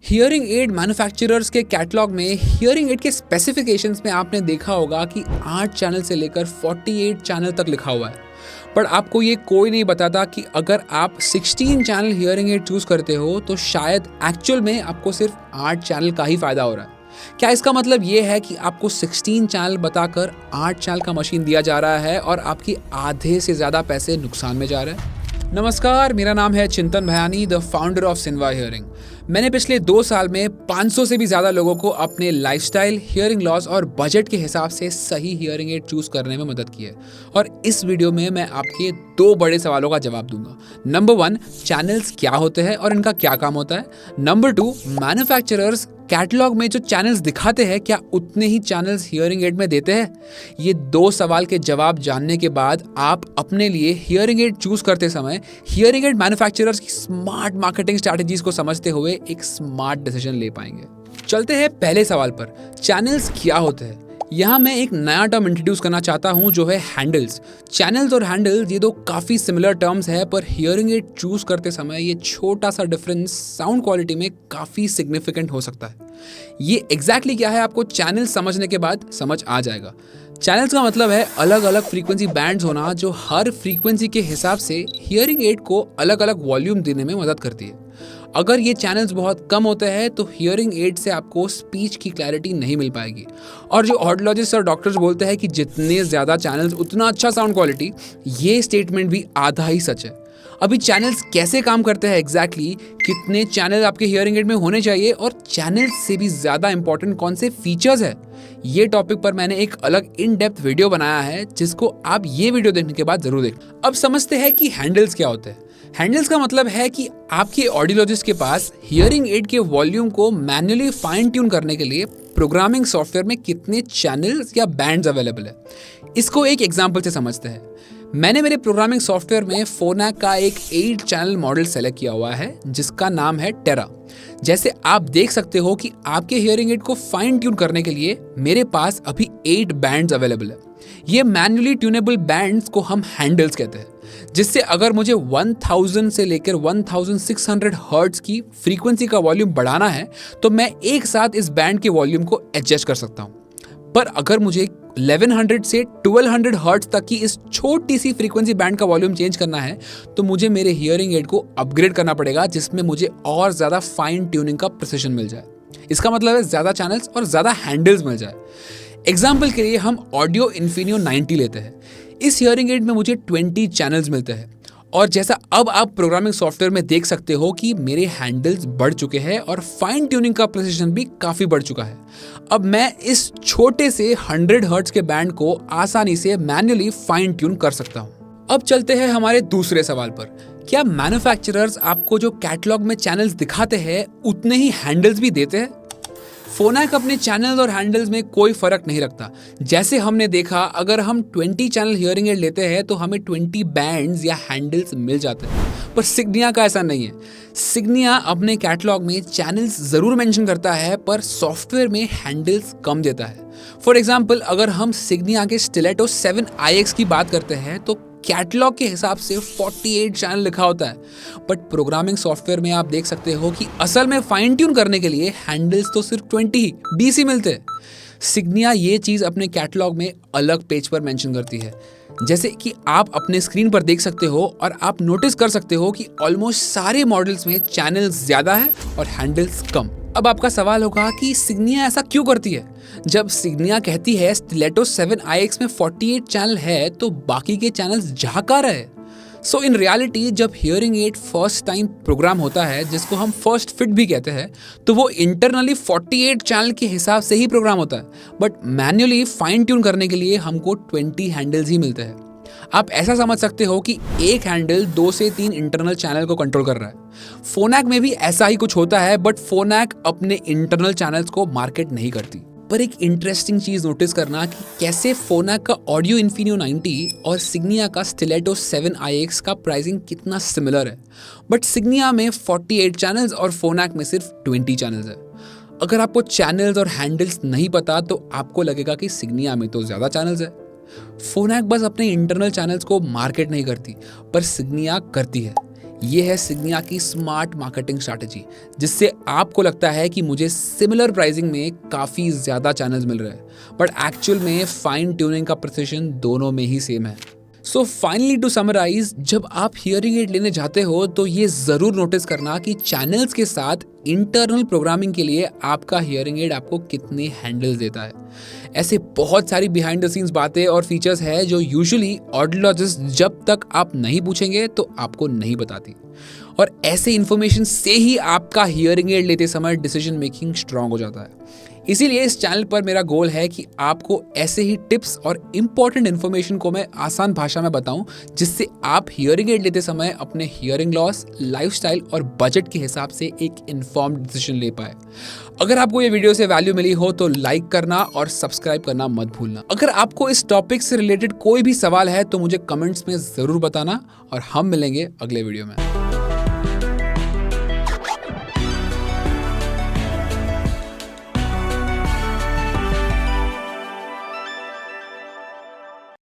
Hearing aid manufacturers के catalogue में hearing aid के स्पेसिफिकेशंस में आपने देखा होगा कि 8 चैनल से लेकर 48 चैनल तक लिखा हुआ है। पर आपको ये कोई नहीं बताता कि अगर आप 16 चैनल हियरिंग एड चूज करते हो तो शायद एक्चुअल में आपको सिर्फ 8 चैनल का ही फायदा हो रहा है। क्या इसका मतलब ये है कि आपको 16 चैनल बताकर 8 चैनल का मशीन दिया जा रहा है और आपकी आधे से ज़्यादा पैसे नुकसान में जा रहे हैं? नमस्कार, मेरा नाम है Chintan Bhayani, the founder of Sinva hearing. मैंने पिछले 2 साल में 500 से भी ज़्यादा लोगों को अपने लाइफस्टाइल, हियरिंग लॉस और बजट के हिसाब से सही हियरिंग एड चूज करने में मदद की है। और इस वीडियो में मैं आपके 2 बड़े सवालों का जवाब दूंगा। नंबर 1, चैनल्स क्या होते हैं और इनका क्या काम होता है। नंबर 2, मैन्युफैक्चरर्स कैटलॉग में जो चैनल्स दिखाते हैं क्या उतने ही चैनल्स हियरिंग एड में देते हैं। ये 2 सवाल के जवाब जानने के बाद आप अपने लिए हियरिंग एड चूज करते समय हियरिंग एड मैन्युफैक्चरर्स की स्मार्ट मार्केटिंग स्ट्रैटेजीज को समझते हुए एक स्मार्ट डिसीजन ले पाएंगे। चलते हैं पहले सवाल पर, चैनल्स क्या होते हैं। यहाँ मैं एक नया टर्म इंट्रोड्यूस करना चाहता हूँ जो है हैंडल्स। चैनल्स और हैंडल्स ये 2 काफ़ी सिमिलर टर्म्स है, पर हियरिंग एड चूज करते समय ये छोटा सा डिफरेंस साउंड क्वालिटी में काफ़ी सिग्निफिकेंट हो सकता है। ये एग्जैक्टली क्या है आपको चैनल समझने के बाद समझ आ जाएगा। चैनल्स का मतलब है अलग अलग फ्रीक्वेंसी बैंड्स होना जो हर फ्रीक्वेंसी के हिसाब से हियरिंग एड को अलग अलग वॉल्यूम देने में मदद करती है। अगर ये चैनल्स बहुत कम होते हैं तो हियरिंग एड से आपको स्पीच की क्लैरिटी नहीं मिल पाएगी। और जो ऑडियोलॉजिस्ट और डॉक्टर्स बोलते हैं कि जितने ज़्यादा चैनल्स उतना अच्छा साउंड क्वालिटी, ये स्टेटमेंट भी आधा ही सच है। अभी चैनल्स कैसे काम करते हैं एग्जैक्टली, कितने चैनल आपके हियरिंग एड में होने चाहिए और चैनल्स से भी ज़्यादा इंपॉर्टेंट कौन से फीचर्स है, ये टॉपिक पर मैंने एक अलग इन डेप्थ वीडियो बनाया है जिसको आप ये वीडियो देखने के बाद जरूर देखें। अब समझते हैं कि हैंडल्स क्या होते हैं। हैंडल्स का मतलब है कि आपके ऑडियोलॉजिस्ट के पास हियरिंग एड के वॉल्यूम को मैन्युअली फाइन ट्यून करने के लिए प्रोग्रामिंग सॉफ्टवेयर में कितने चैनल्स या बैंड्स अवेलेबल है। इसको एक एग्जांपल से समझते हैं। मैंने मेरे प्रोग्रामिंग सॉफ्टवेयर में फोनैक का एक 8 चैनल मॉडल सेलेक्ट किया हुआ है जिसका नाम है टेरा। जैसे आप देख सकते हो कि आपके हियरिंग एड को फाइन ट्यून करने के लिए मेरे पास अभी 8 बैंड्स अवेलेबल है। ये मैन्युअली ट्यूनेबल बैंड्स को हम हैंडल्स कहते हैं, जिससे अगर मुझे 1000 से लेकर 1600 हर्ट्ज की फ्रीक्वेंसी का वॉल्यूम बढ़ाना है तो मैं एक साथ इस बैंड के वॉल्यूम को एडजस्ट कर सकता हूँ। पर अगर मुझे 1100 से 1200 हर्ट्ज तक की इस छोटी सी फ्रीक्वेंसी बैंड का वॉल्यूम चेंज करना है तो मुझे मेरे हियरिंग एड को अपग्रेड करना पड़ेगा, जिसमें मुझे और ज़्यादा फाइन ट्यूनिंग का प्रिसिशन मिल जाए। इसका मतलब है ज़्यादा चैनल्स और ज़्यादा हैंडल्स मिल जाए। एग्जाम्पल के लिए हम ऑडियो इन्फिनियो 90 लेते हैं। इस हियरिंग एड में मुझे 20 चैनल्स मिलते हैं और जैसा अब आप प्रोग्रामिंग सॉफ्टवेयर में देख सकते हो कि मेरे हैंडल्स बढ़ चुके हैं और फाइन ट्यूनिंग का प्रिसिशन भी काफ़ी बढ़ चुका है। अब मैं इस छोटे से 100 हर्ट्ज के बैंड को आसानी से मैन्युअली फाइन ट्यून कर सकता हूँ। अब चलते हैं हमारे दूसरे सवाल पर, क्या मैन्युफैक्चरर्स आपको जो कैटलॉग में चैनल्स दिखाते हैं उतने ही हैंडल्स भी देते हैं? फोनैक अपने चैनल्स और हैंडल्स में कोई फर्क नहीं रखता। जैसे हमने देखा, अगर हम 20 चैनल हियरिंग एड लेते हैं तो हमें 20 बैंड्स या हैंडल्स मिल जाते हैं। पर सिग्निया का ऐसा नहीं है। सिग्निया अपने कैटलॉग में चैनल्स जरूर मेंशन करता है पर सॉफ्टवेयर में हैंडल्स कम देता है। फॉर एग्जाम्पल, अगर हम सिग्निया के स्टिलेटो 7iX की बात करते हैं तो कैटलॉग के हिसाब से 48 चैनल लिखा होता है, बट प्रोग्रामिंग सॉफ्टवेयर में आप देख सकते हो कि असल में फाइन ट्यून करने के लिए हैंडल्स तो सिर्फ 20 ही मिलते हैं। सिग्निया ये चीज़ अपने कैटलॉग में अलग पेज पर मेंशन करती है, जैसे कि आप अपने स्क्रीन पर देख सकते हो और आप नोटिस कर सकते हो कि ऑलमोस्ट सारे मॉडल्स में चैनल्स ज़्यादा है और हैंडल्स कम। अब आपका सवाल होगा कि सिग्निया ऐसा क्यों करती है। जब सिग्निया कहती है स्टिलेटो 7iX में 48 चैनल है तो बाकी के चैनल्स जहाँ का रहे। सो इन रियलिटी जब hearing aid first time program होता है, जिसको हम फर्स्ट फिट भी कहते हैं, तो वो इंटरनली 48 चैनल के हिसाब से ही प्रोग्राम होता है, बट मैन्युअली फाइन ट्यून करने के लिए हमको 20 हैंडल्स ही मिलते हैं। आप ऐसा समझ सकते हो कि एक हैंडल 2 से 3 इंटरनल चैनल को कंट्रोल कर रहा है। फोनैक में भी ऐसा ही कुछ होता है, बट फोनैक अपने इंटरनल चैनल्स को मार्केट नहीं करती। पर एक इंटरेस्टिंग चीज नोटिस करना कि कैसे फोनैक का ऑडियो इन्फिनियो 90 और सिग्निया का स्टिलेटो 7iX का प्राइसिंग कितना सिमिलर है, बट सिग्निया में 48 चैनल्स और फोनैक में सिर्फ 20 चैनल्स है। अगर आपको चैनल्स और हैंडल्स नहीं पता तो आपको लगेगा कि सिग्निया में तो ज़्यादा चैनल्स है। फोनैक बस अपने इंटरनल चैनल्स को मार्केट नहीं करती, पर सिग्निया करती है। ये है सिग्निया की स्मार्ट मार्केटिंग स्ट्रैटेजी, जिससे आपको लगता है कि मुझे सिमिलर प्राइसिंग में काफ़ी ज़्यादा चैनल्स मिल रहे हैं, बट एक्चुअल में फाइन ट्यूनिंग का प्रिसिशन दोनों में ही सेम है। सो फाइनली टू समराइज, जब आप हियरिंग एड लेने जाते हो तो ये ज़रूर नोटिस करना कि चैनल्स के साथ इंटरनल प्रोग्रामिंग के लिए आपका हियरिंग एड आपको कितने हैंडल्स देता है। ऐसे बहुत सारी बिहाइंड द सीन्स बातें और फीचर्स है जो यूजुअली ऑडियोलॉजिस्ट जब तक आप नहीं पूछेंगे तो आपको नहीं बताती, और ऐसे इन्फॉर्मेशन से ही आपका हियरिंग एड लेते समय डिसीजन मेकिंग स्ट्रांग हो जाता है। इसीलिए इस चैनल पर मेरा गोल है कि आपको ऐसे ही टिप्स और इम्पॉर्टेंट इन्फॉर्मेशन को मैं आसान भाषा में बताऊं, जिससे आप हियरिंग एड लेते समय अपने हियरिंग लॉस, लाइफस्टाइल और बजट के हिसाब से एक इन्फॉर्म्ड डिसीजन ले पाए। अगर आपको ये वीडियो से वैल्यू मिली हो तो लाइक करना और सब्सक्राइब करना मत भूलना। अगर आपको इस टॉपिक से रिलेटेड कोई भी सवाल है तो मुझे कमेंट्स में ज़रूर बताना, और हम मिलेंगे अगले वीडियो में।